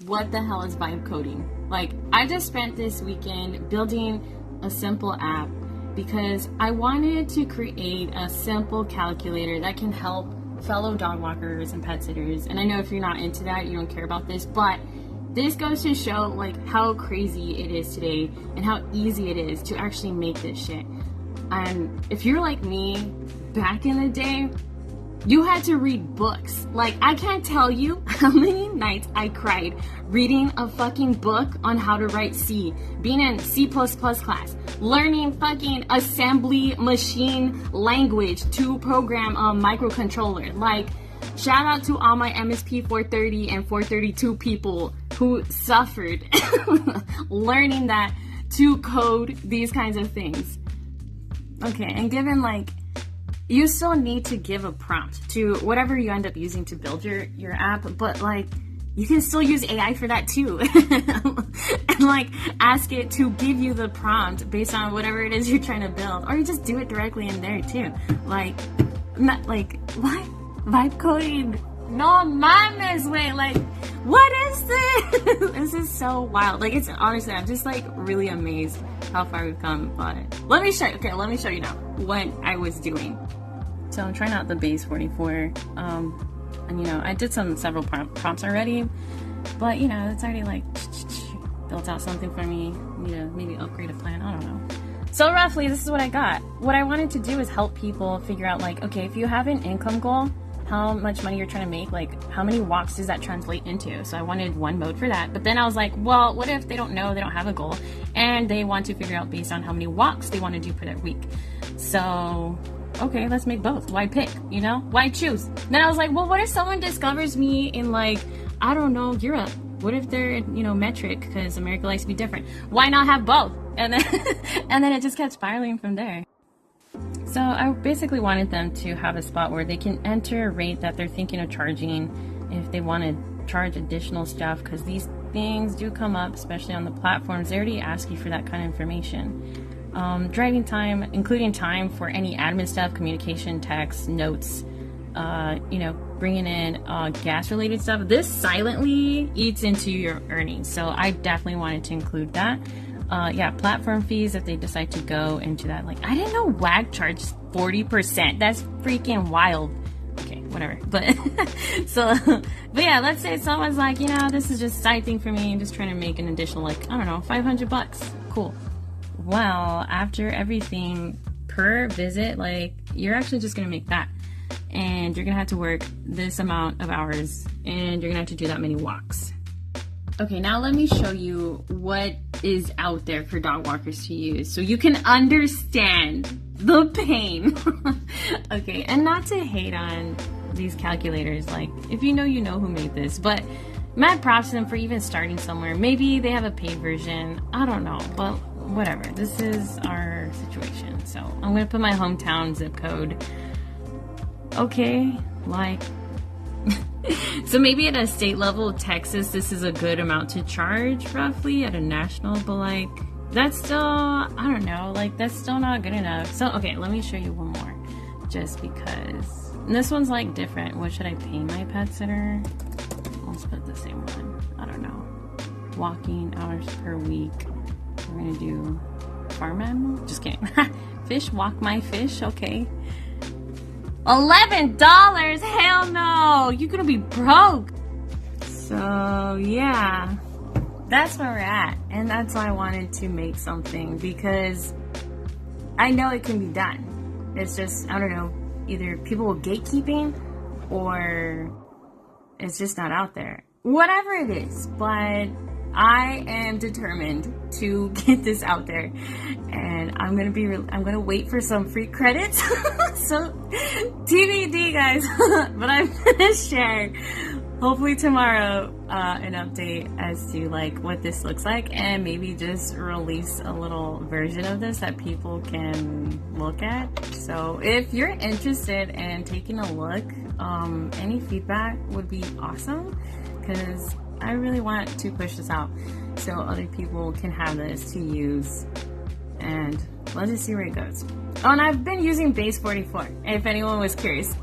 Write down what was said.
what the hell is vibe coding? Like, I just spent this weekend building a simple app because I wanted to create a simple calculator that can help fellow dog walkers and pet sitters. And I know if you're not into that, you don't care about this, but this goes to show like how crazy it is today and how easy it is to actually make this shit. And if you're like me, back in the day, you had to read books. Like, I can't tell you how many nights I cried reading a fucking book on how to write C, being in C++ class, learning fucking assembly machine language to program a microcontroller. Like, shout out to all my MSP 430 and 432 people who suffered learning that to code these kinds of things. Okay, and given like, you still need to give a prompt to whatever you end up using to build your app, but like, you can still use AI for that too. And like, ask it to give you the prompt based on whatever it is you're trying to build, or you just do it directly in there too. Like, not like, what? Vibe coding? No mames, wait, like, what is this? This is so wild. Like, it's honestly, I'm just like really amazed how far we've come. But let me show you now what I was doing. So I'm trying out the base 44. And you know, I did several prompts already, but you know, it's already like built out something for me. Need to maybe upgrade a plan, I don't know. So roughly, this is what I got. What I wanted to do is help people figure out like, okay, if you have an income goal, how much money you're trying to make, like how many walks does that translate into? So I wanted one mode for that. But then I was like, well, what if they don't know, they don't have a goal, and they want to figure out based on how many walks they want to do for their week. So, okay, let's make both. Why pick, you know? Why choose? Then I was like, well, what if someone discovers me in like, I don't know, Europe? What if they're, you know, metric, because America likes to be different? Why not have both? And then, and then it just kept spiraling from there. So I basically wanted them to have a spot where they can enter a rate that they're thinking of charging if they want to charge additional stuff, because these things do come up, especially on the platforms. They already ask you for that kind of information. Driving time, including time for any admin stuff, communication, text, notes, you know, bringing in gas related stuff. This silently eats into your earnings, so I definitely wanted to include that. Yeah, platform fees if they decide to go into that. Like, I didn't know WAG charges 40%. That's freaking wild. Okay, whatever. But but yeah, let's say someone's like, you know, this is just a side thing for me. I'm just trying to make an additional, like, I don't know, $500. Cool. Well, after everything per visit, like, you're actually just gonna make that, and you're gonna have to work this amount of hours, and you're gonna have to do that many walks. Okay, now let me show you what is out there for dog walkers to use so you can understand the pain. Okay, and not to hate on these calculators, like, if you know who made this, but mad props to them for even starting somewhere. Maybe they have a paid version, I don't know, but whatever. This is our situation. So I'm gonna put my hometown zip code. Okay, like, so maybe at a state level, Texas, this is a good amount to charge roughly. At a national, but like, that's still, I don't know, like, that's still not good enough. So, okay, let me show you one more, just because. And this one's like different. What should I pay my pet sitter? Let's put the same one. I don't know. Walking hours per week. We're gonna do farm animal. Just kidding. Fish, walk my fish. Okay. $11? Hell no! You're gonna be broke. So yeah, that's where we're at, and that's why I wanted to make something, because I know it can be done. It's just, I don't know, either people are gatekeeping or it's just not out there. Whatever it is, but I am determined to get this out there, and I'm gonna wait for some free credits. So TBD, guys. But I'm gonna share, hopefully tomorrow, an update as to like what this looks like, and maybe just release a little version of this that people can look at. So if you're interested in taking a look, any feedback would be awesome, because I really want to push this out so other people can have this to use, and let's just see where it goes. Oh, and I've been using base 44, if anyone was curious.